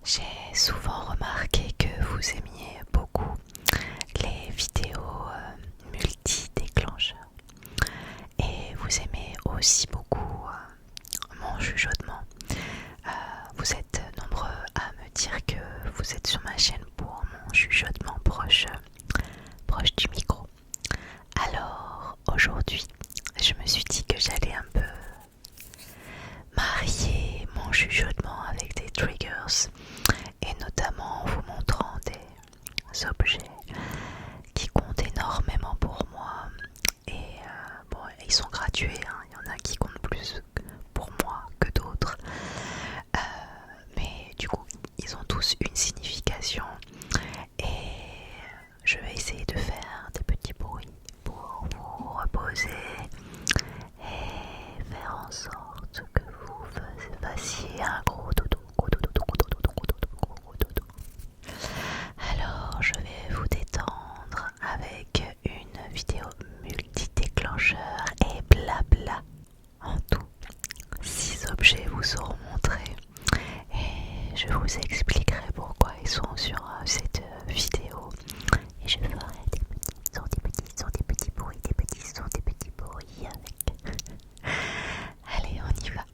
J'ai souvent remarqué que vous aimiez beaucoup les vidéos multi-déclencheurs et vous aimez aussi beaucoup mon chuchotement. Vous êtes nombreux à me dire que vous êtes sur ma chaîne pour mon chuchotement proche du micro. Alors aujourd'hui, je me suis dit que j'allais un peu marier mon chuchotement avec des triggers et notamment en vous montrant des objets qui comptent énormément pour moi et bon, ils sont gradués, hein. Il y en a qui comptent plus pour moi que d'autres, mais du coup ils ont tous une signification et je vais essayer de faire des petits bruits pour vous reposer et faire en sorte que vous fassiez un gros dodo, gros dodo, gros dodo, gros dodo, gros dodo. Alors je vais vous détendre avec une vidéo multi-déclencheur et blabla. En tout, 6 objets vous seront montrés et je vous expliquerai pourquoi ils sont sur cette vidéo. Et je ferai des petits sons, des petits sons, des petits bruits, des petits sons, des petits bruits avec. Allez, on y va.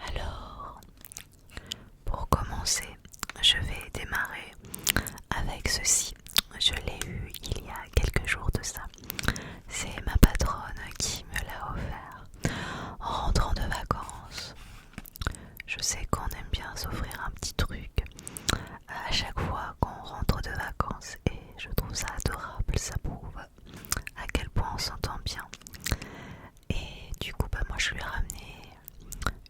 Alors, pour commencer, je vais démarrer avec ceci. Je l'ai eu il y a quelques jours de ça. C'est ma patronne qui me l'a offert en rentrant de vacances. Je sais qu'on aime bien s'offrir un petit truc à chaque fois qu'on rentre de vacances et je trouve ça adorable, ça prouve à quel point on s'entend bien. Et du coup, moi je lui ai ramené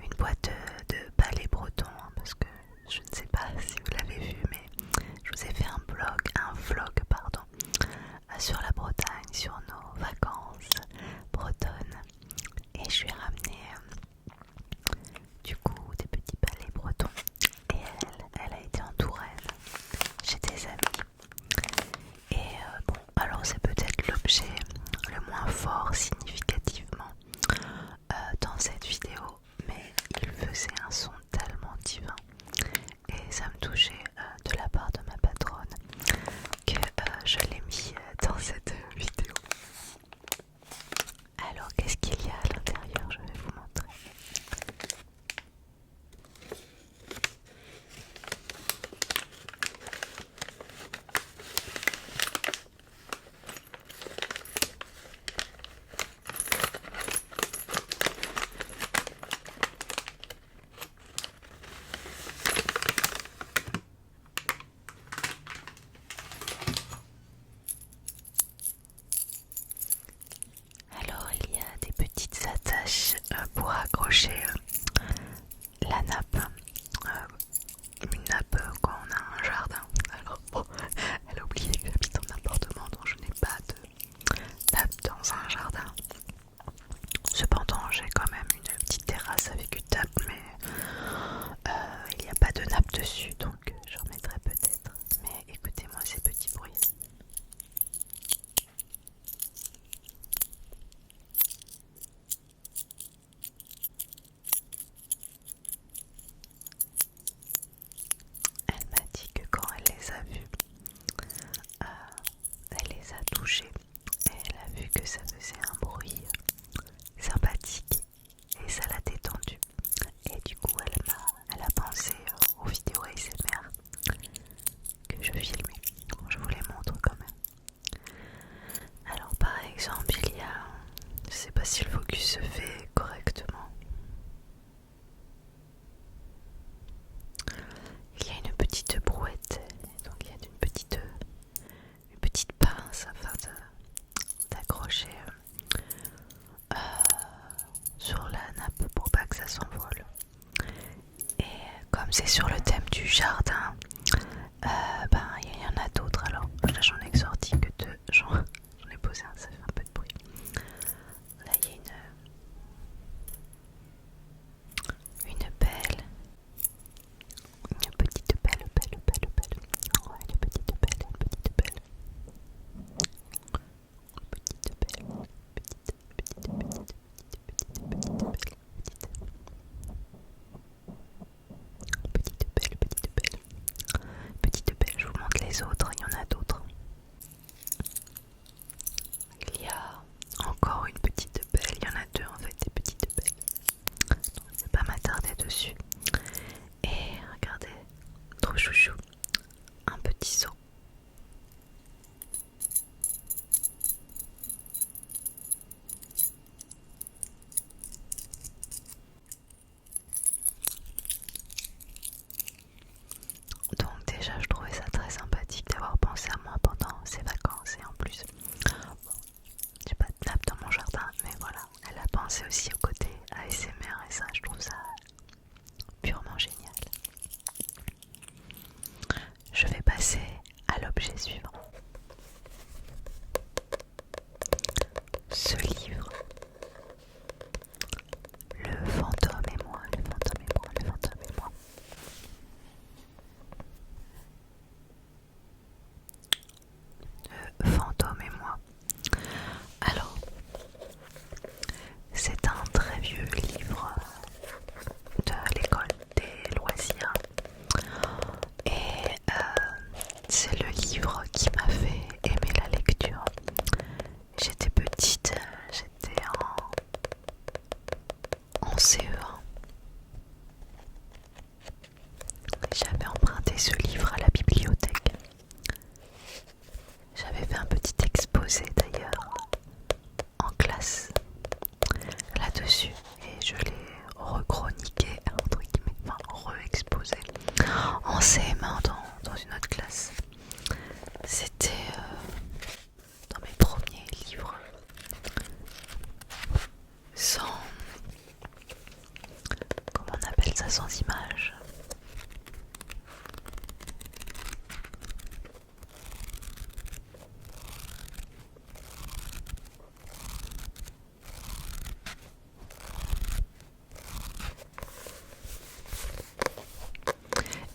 une boîte de balais bretons, hein, parce que je ne sais pas si vous l'avez vu, mais je vous ai fait un vlog pardon, sur la Bretagne, sur nos vacances bretonnes, et je lui ai ramené du coup des petits balais bretons. Et elle a été en Touraine chez des amis. Et bon, alors c'est peut-être l'objet le moins fort significativement dans cette vidéo, mais il faisait un son tellement divin et ça me touchait de la part de ma patronne que je l'ai mis dans cette vidéo. Alors qu'est-ce qu'il y a à l'intérieur? Je vais vous montrer. Alors il y a des petites attaches pour accrocher la nappe, une nappe quand on a un jardin. Alors bon, elle a oublié que j'habite en appartement donc je n'ai pas de nappe dans un jardin. Cependant j'ai quand même une petite terrasse avec une table, mais il n'y a pas de nappe dessus, donc j'en mettrai peut-être. Mais écoutez-moi ces petits bruits. Elle m'a dit que quand elle les a vus, elle les a touchés et elle a vu que ça faisait un bruit sympathique et ça l'a détendue. Et du coup elle a pensé aux vidéos ASMR que je filmais. Bon, je vous les montre quand même. Alors par exemple il y a, je sais pas si le focus se fait correctement. Il y a une petite brouette, donc il y a une petite pince afin d'accrocher sur la nappe pour pas que ça s'envole. Et comme c'est sur le thème du jardin, il y en a d'autres. Alors là j'en ai sorti que deux, j'en ai posé un, ça fait un peu de bruit. Là il y a penser aussi au côté ASMR et ça, je trouve ça purement génial. Je vais passer à l'objet suivant. Ce livre, Le fantôme et moi, le fantôme et moi, le fantôme et moi. Le fantôme et moi. Alors, c'est un très vieux livre de l'école des loisirs et c'est le livre qui m'a fait aimer la lecture. J'étais petite, j'étais en CE1. J'avais emprunté ce livre à la bibliothèque. J'avais fait un petit exposé d'ailleurs en classe là-dessus et je l'ai rechroniqué, entre guillemets, enfin re-exposé en CM1 dans une autre classe. C'était dans mes premiers livres sans, comment on appelle ça, sans images.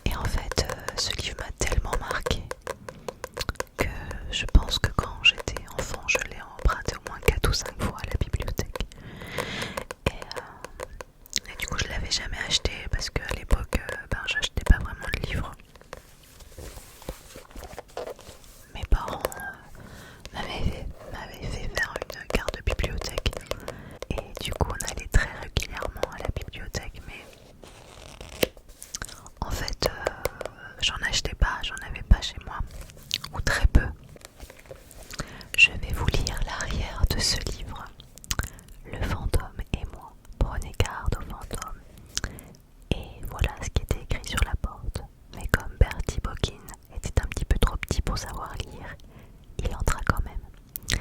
Et en fait, ce livre m'a tellement marqué que je pense que quand j'étais enfant, je l'ai emprunté au moins 4 ou 5 fois à la bibliothèque. Et du coup, je l'avais jamais acheté parce qu'à l'époque, j'achetais pas vraiment de livres. Mes parents m'avaient fait faire une carte de bibliothèque. Et du coup, on allait très régulièrement à la bibliothèque, mais en fait, j'en achetais pas, j'en avais pas chez moi, ou très peu. Je vais vous lire l'arrière de ce livre. Le fantôme et moi. Prenez garde au fantôme. Et voilà ce qui était écrit sur la porte. Mais comme Bertie Boggin était un petit peu trop petit pour savoir lire, il entra quand même.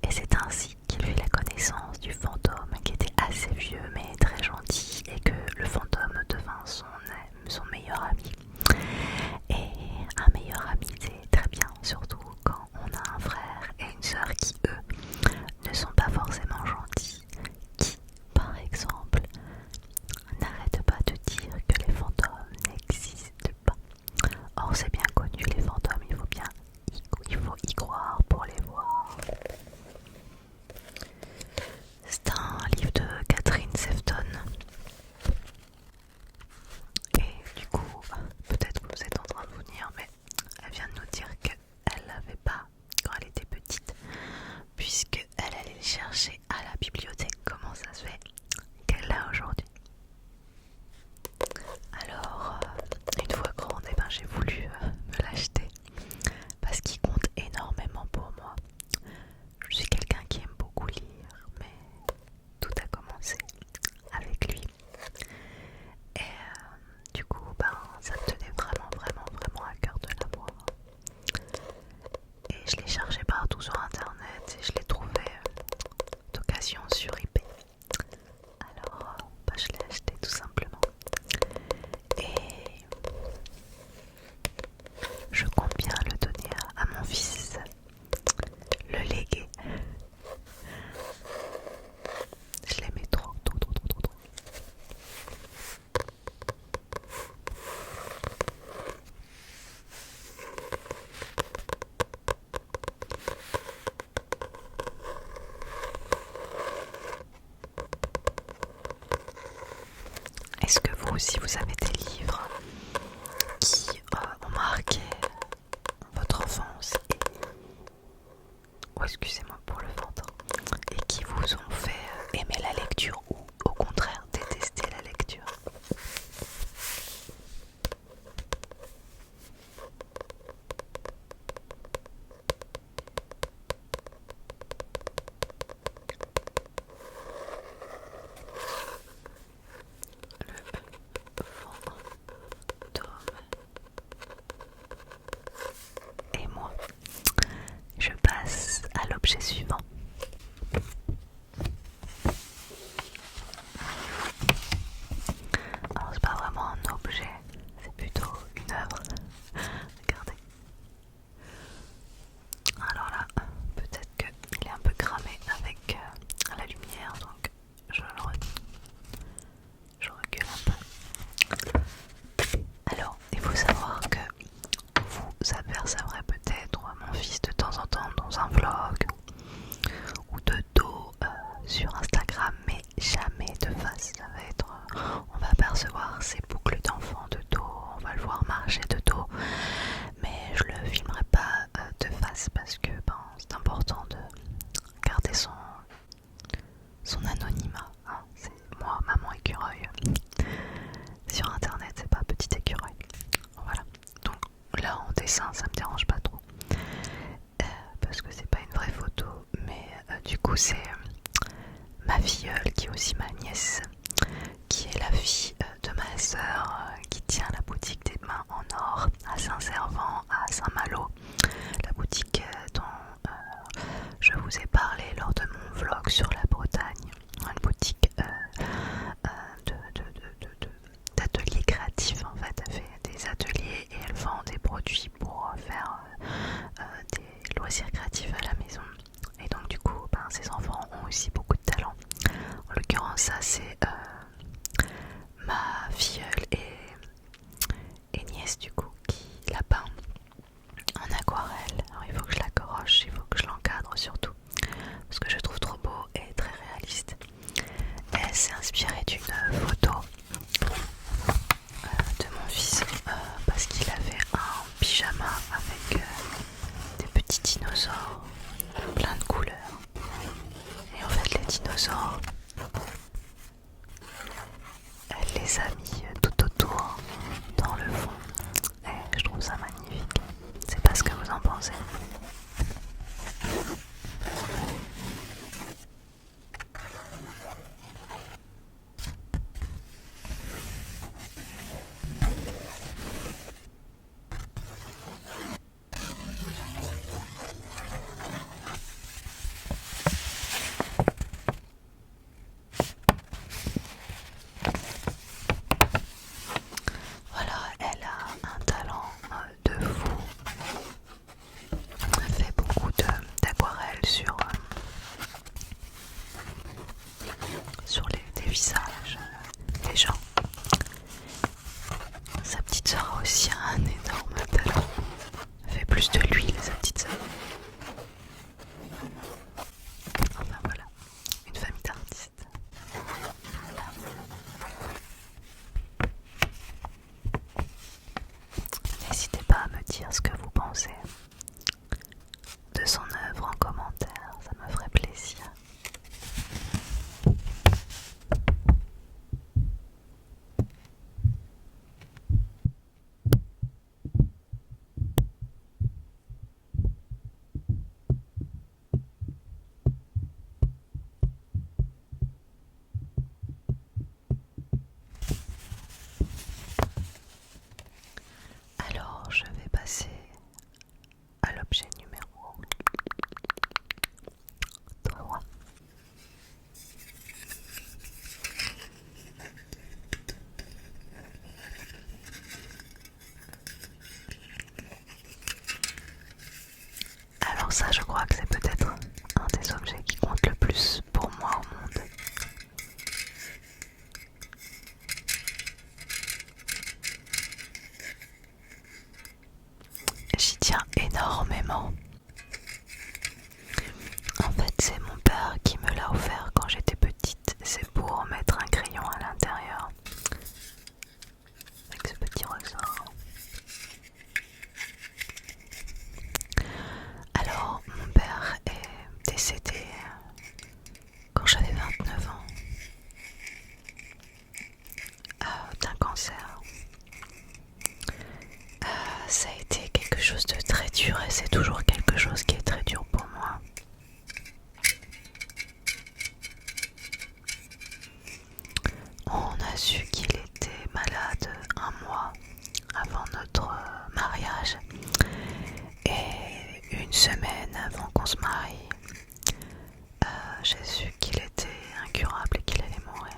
Et c'est ainsi qu'il fit la connaissance du fantôme qui était assez vieux mais très gentil et que le fantôme devint son meilleur ami. Et un meilleur ami c'est très bien, surtout quand on a un frère et une sœur qui eux ne sont pas forcément gentils, qui par exemple n'arrêtent pas de dire que les fantômes n'existent pas. Or c'est bien connu, les fantômes, il faut y croire pour les voir. C'est un livre de Catherine Sefton. Et du coup, peut-être que vous êtes en train de vous dire, mais elle vient de nous dire qu'elle l'avait pas quand elle était petite, puisqu'elle allait le chercher à la bibliothèque. Comment ça se fait qu'elle l'a aujourd'hui? Alors, une fois grande, j'ai voulu me l'acheter parce qu'il compte énormément pour moi. Je suis quelqu'un qui aime beaucoup lire, mais tout a commencé avec lui. Et du coup, ça me tenait vraiment à cœur de l'avoir. Et je l'ai chargé partout sur internet et je l'ai trouvé d'occasion sur eBay. Alors, je l'ai acheté tout simplement. Et je compte bien le donner à mon fils, le léguer. Je l'aimais trop. Est-ce que vous aussi vous avez des livres qui ont marqué votre enfance ou excusez-moi pour le ventre, et qui vous ont fait aimer la lecture ou au contraire détester la lecture? son anonymat, hein. C'est moi, maman écureuil. Sur internet, c'est pas petit écureuil. Voilà. Donc là en dessin, ça me dérange pas trop. Parce que c'est pas une vraie photo. Mais du coup, c'est ma filleule qui est aussi ma nièce, qui est la fille de ma soeur qui tient la boutique des mains en or à Saint-Servant, à Saint-Malo. La boutique dont je vous ai parlé lors de mon vlog sur la Bretagne. Une boutique d'ateliers créatifs en fait. Elle fait des ateliers et elle vend des produits pour faire des loisirs créatifs à la maison. Et donc du coup, ces enfants ont aussi beaucoup de talent. En l'occurrence, ça c'est ma filleule et nièce du coup qui la peint en aquarelle. Alors il faut que je l'accroche, il faut que je l'encadre surtout parce que je trouve trop beau et très réaliste. Elle s'est inspirée d'une photo de mon fils parce qu'il avait un pyjama avec des petits dinosaures plein de couleurs. Et en fait les dinosaures, elle les a mis tout autour dans le fond. Et je trouve ça magnifique. C'est pas ce que vous en pensez. Voilà, elle a un talent de fou. Elle fait beaucoup d'aquarelles sur des visages des gens. Sa petite sœur a aussi un énorme talent. Elle fait plus de l'huile, sa petite sœur. Enfin voilà, une famille d'artistes. N'hésitez pas à me dire ce que vous pensez de son œuvre en commentaire, ça me ferait plaisir. Alors je vais passer à l'objet numéro 3. Alors ça, je crois que c'est peut-être un des objets qui compte le plus pour moi au monde. J'y tiens énormément. En fait, c'est mon père qui me l'a offert quand j'étais petite. C'est pour mettre un crayon à l'intérieur. Avec ce petit ressort. Alors, mon père est décédé quand j'avais 29 ans d'un cancer. Ça a été quelque chose de très dur et c'est toujours quelque chose qui est très dur pour moi. On a su qu'il était malade un mois avant notre mariage et une semaine avant qu'on se marie, j'ai su qu'il était incurable et qu'il allait mourir.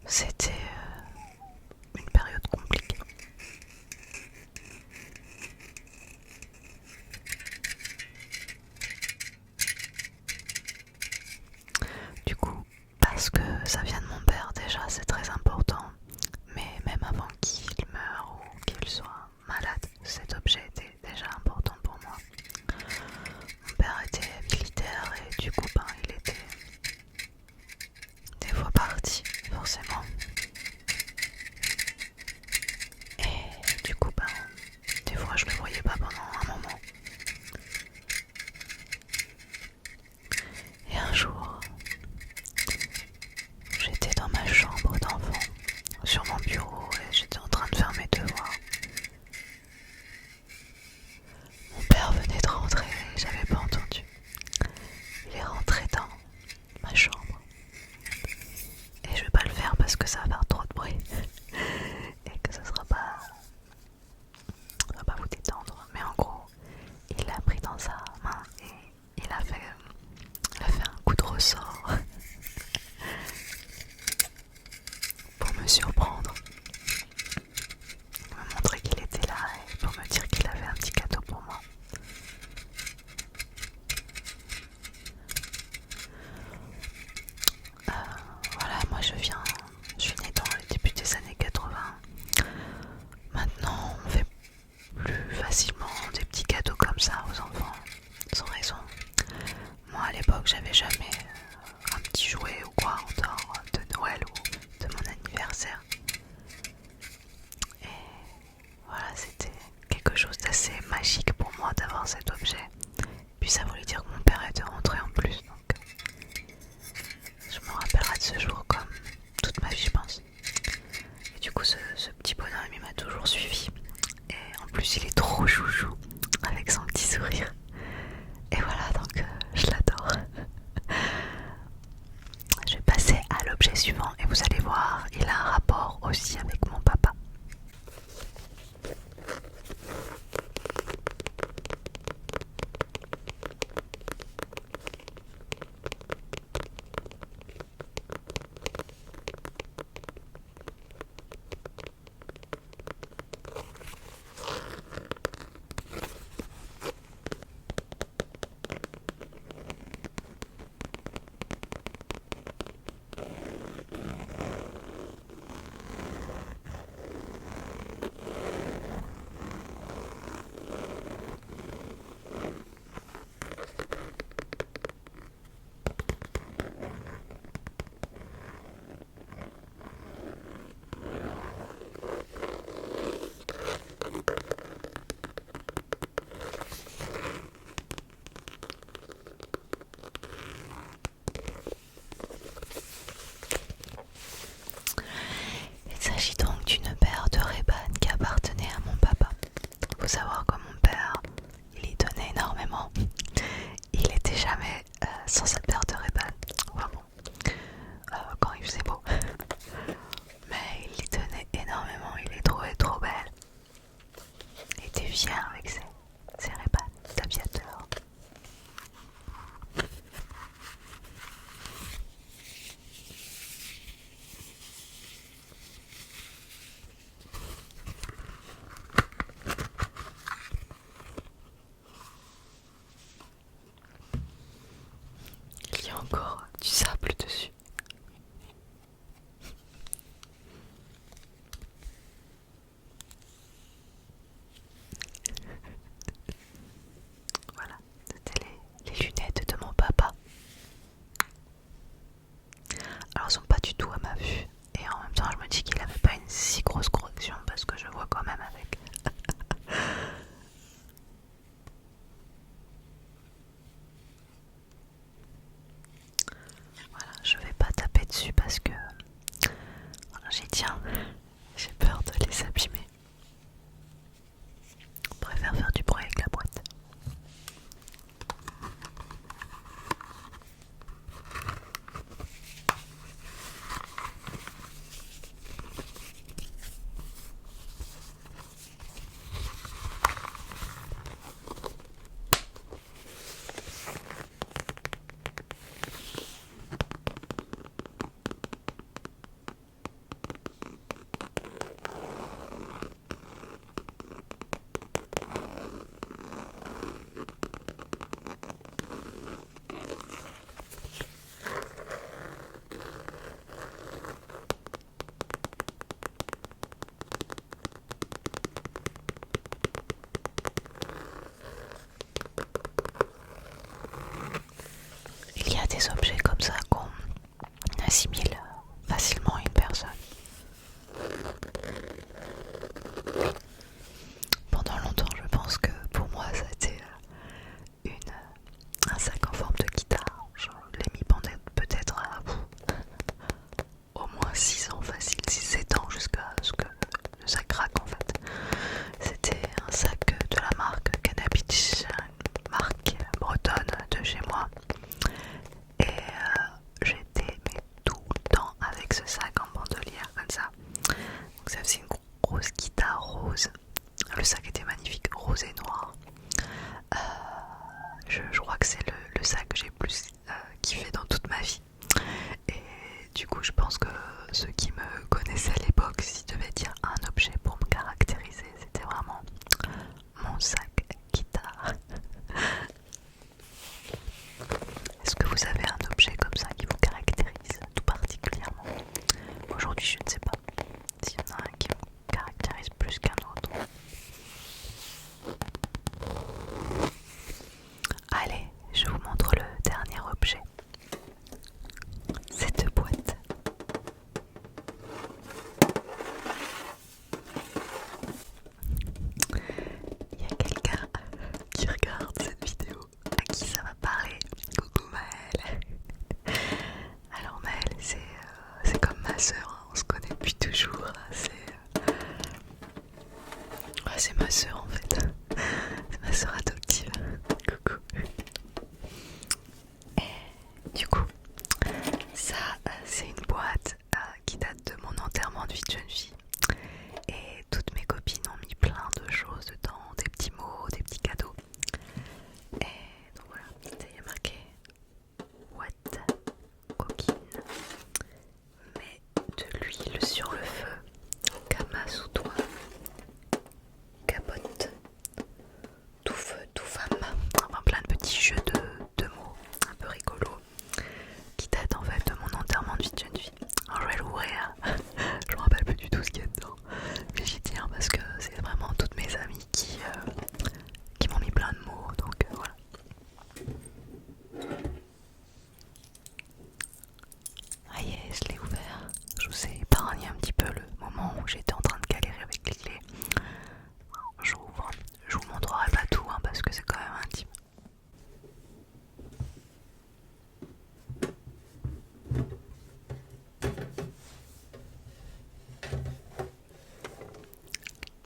C'était une période compliquée. Du coup, parce que ça vient de mon père déjà, c'est très important. Mais même avant qu'il meure ou qu'il soit malade, cet objet était déjà important pour moi. Mon père était militaire et du coup, il était des fois parti, forcément. Et du coup, des fois je le voyais pas pendant un moment. Et un jour, ce jour comme toute ma vie, je pense. Et du coup, ce petit bonhomme, il m'a toujours suivi. Et en plus, il est trop chouchou avec son petit sourire. Et voilà, donc je l'adore. Je vais passer à l'objet suivant et vous allez voir, il a un rapport aussi avec mon papa. Il s'agit donc d'une paire de Ray-Ban qui appartenait à mon papa. Il faut savoir que mon père, il y tenait énormément. Il était jamais sans sa paire de Ray-Ban. Enfin bon, quand il faisait beau. Mais il y tenait énormément, il les trouvait trop belles. Il était fier avec ses Ray-Ban d'aviateur. Il y a encore du sable dessus. Voilà, c'était les lunettes de mon papa. Alors elles sont pas du tout à ma vue. Et en même temps je me dis qu'il avait pas une si grosse correction parce que je vois quand même avec. Voilà, je vais pas taper dessus parce que j'y tiens. J'ai peur de les abîmer. On préfère faire du bruit avec la boîte. Il y a des objets comme ça qu'on assimile facilement à une personne. Pendant longtemps, je pense que pour moi, ça a été un sac en forme de guitare. Je l'ai mis pendant peut-être au moins 6 ans facile, 6-7 ans jusqu'à ce que le sac craque en fait. C'était un sac de la marque Cannabis, une marque bretonne de chez moi. Et j'étais tout le temps avec ce sac en bandolière comme ça. Donc ça faisait une grosse guitare rose. Le sac était magnifique, rose et noir. Je crois que c'est le sac que j'ai le plus kiffé dans toute ma vie. Et du coup je pense que ceux qui me connaissaient à l'époque, s'ils devaient dire un objet pour me caractériser, c'était vraiment mon sac guitare. Est-ce que vous avez un objet comme ça qui vous caractérise tout particulièrement? Aujourd'hui je ne sais pas s'il y en a un qui vous caractérise plus qu'un autre. Allez, je vous montre le dernier objet. Cette boîte. c'est une boîte qui date de mon enterrement de vie de jeune fille. Et toutes mes copines ont mis plein de choses dedans, des petits mots, des petits cadeaux. Et donc voilà, il y a marqué What coquine, mets de l'huile sur le feu, Kama sous toi, capote, tout feu, tout femme. Enfin plein de petits jeux de mots un peu rigolos qui datent en fait de mon enterrement de vie de jeune fille. Alors je vais l'ouvrir, je me rappelle plus du tout ce qu'il y a dedans, mais j'y tiens parce que c'est vraiment toutes mes amies qui m'ont mis plein de mots, donc voilà. Ah yes, je l'ai ouvert. Je vous ai épargné un petit peu le moment où j'étais en train de galérer avec les clés. J'ouvre. Je vous montrerai pas tout parce que c'est quand même intime.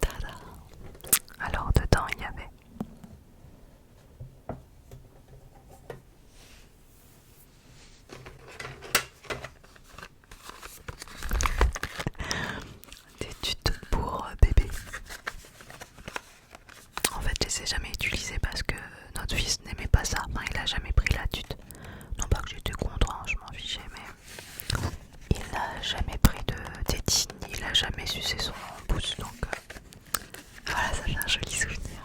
Tada. Alors dedans il y avait des tutos pour bébé. En fait, je les ai jamais utilisés parce que notre fils n'aimait pas ça. Enfin, il a jamais pris la tute. Non pas que j'étais contre, je m'en fichais, mais il n'a jamais pris de tétine, il a jamais sucé son pouce, donc voilà, ça fait un joli souvenir.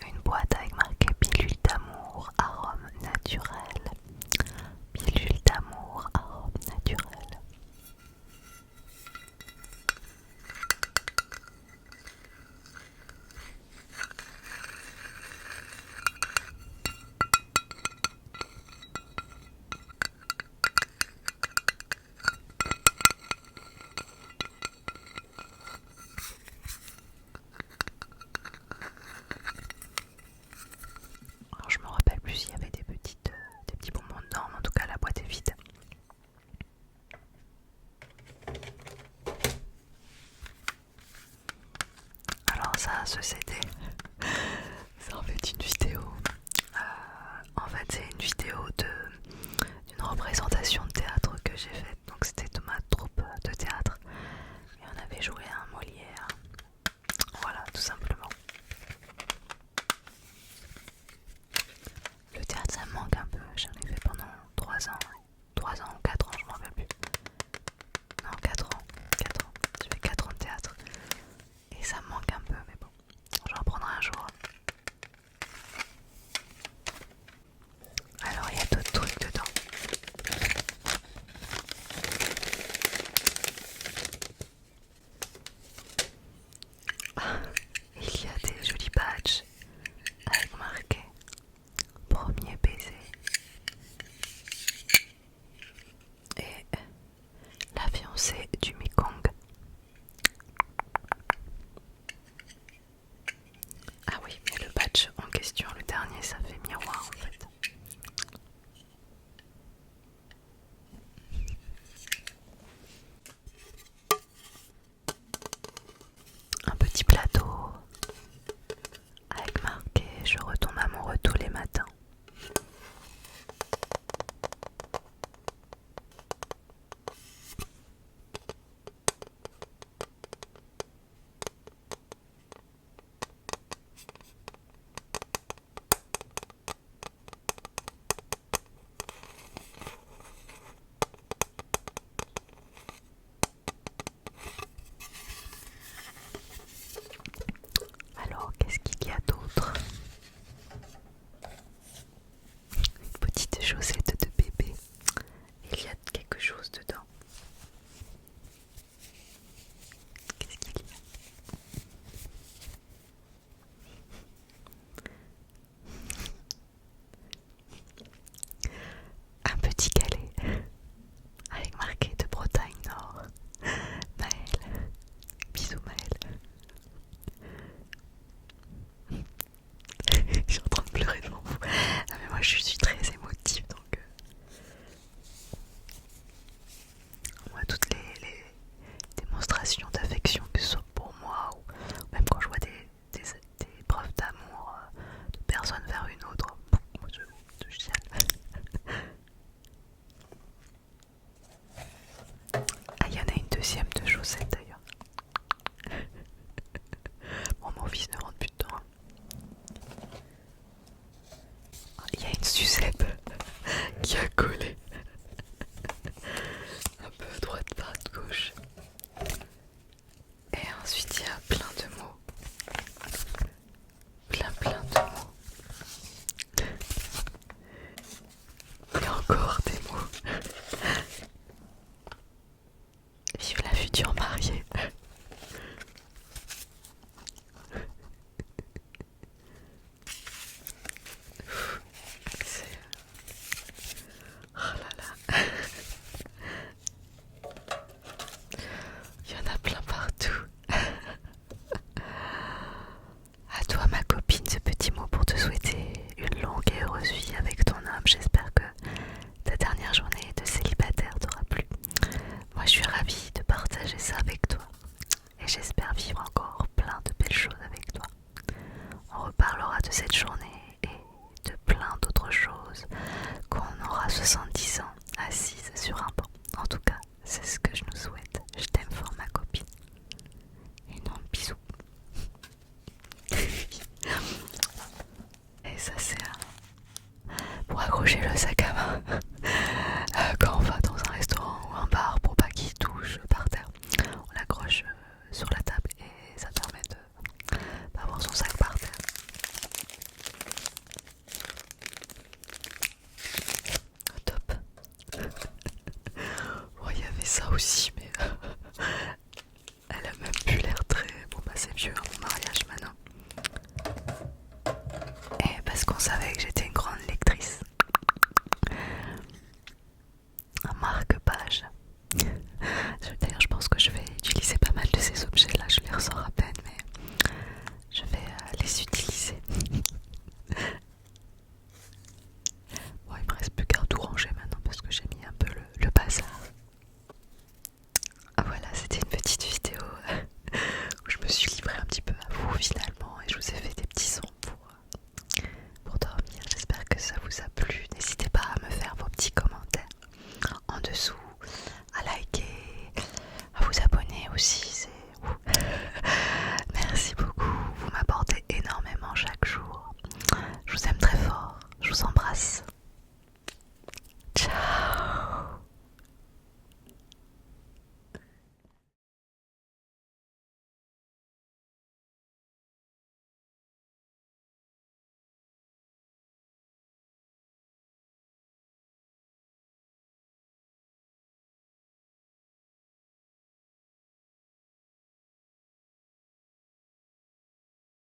Une boîte avec marqué pilule d'amour, arôme naturel. Pilule d'amour, arôme naturel. Alors je me rappelle plus s'il y avait des petits bonbons dedans, mais en tout cas la boîte est vide. Alors ça, ce CD, c'est en fait une vidéo. En fait c'est une vidéo d'une représentation de théâtre que j'ai faite. Donc c'était de ma troupe de théâtre. Et on avait joué à un Molière. Voilà, tout simplement. Le théâtre ça me manque un peu. J'en ai fait pendant 3 ans. 3 ans ou 4 ans, je m'en rappelle plus. Non, 4 ans. 4 ans. J'ai fait 4 ans de théâtre. Et ça me manque un peu, mais bon. J'en reprendrai un jour. Alors il y a d'autres trucs dedans. Ensuite, il y a plein de mots. Plein de mots. Et encore des mots. Vive la future mariée. C'est... Oh là là. Il y en a plein partout. À toi ma copine, ce petit mot pour te souhaiter une longue et heureuse vie avec ton homme. J'espère que ta dernière journée de célibataire t'aura plu. Moi je suis ravie de partager ça avec toi. Et j'espère vivre encore plein de belles choses avec toi. On reparlera de cette journée et de plein d'autres choses quand on aura 70 ans assise sur un banc. En tout cas, c'est ce que je nous souhaite. Je t'aime fort ma copine. Énorme bisous. Et ça c'est pour accrocher le sac à main quand on va dans un restaurant ou un bar pour pas qu'il touche par terre. On l'accroche sur la table et ça permet d'avoir son sac par terre. Top. Bon, il y avait ça aussi,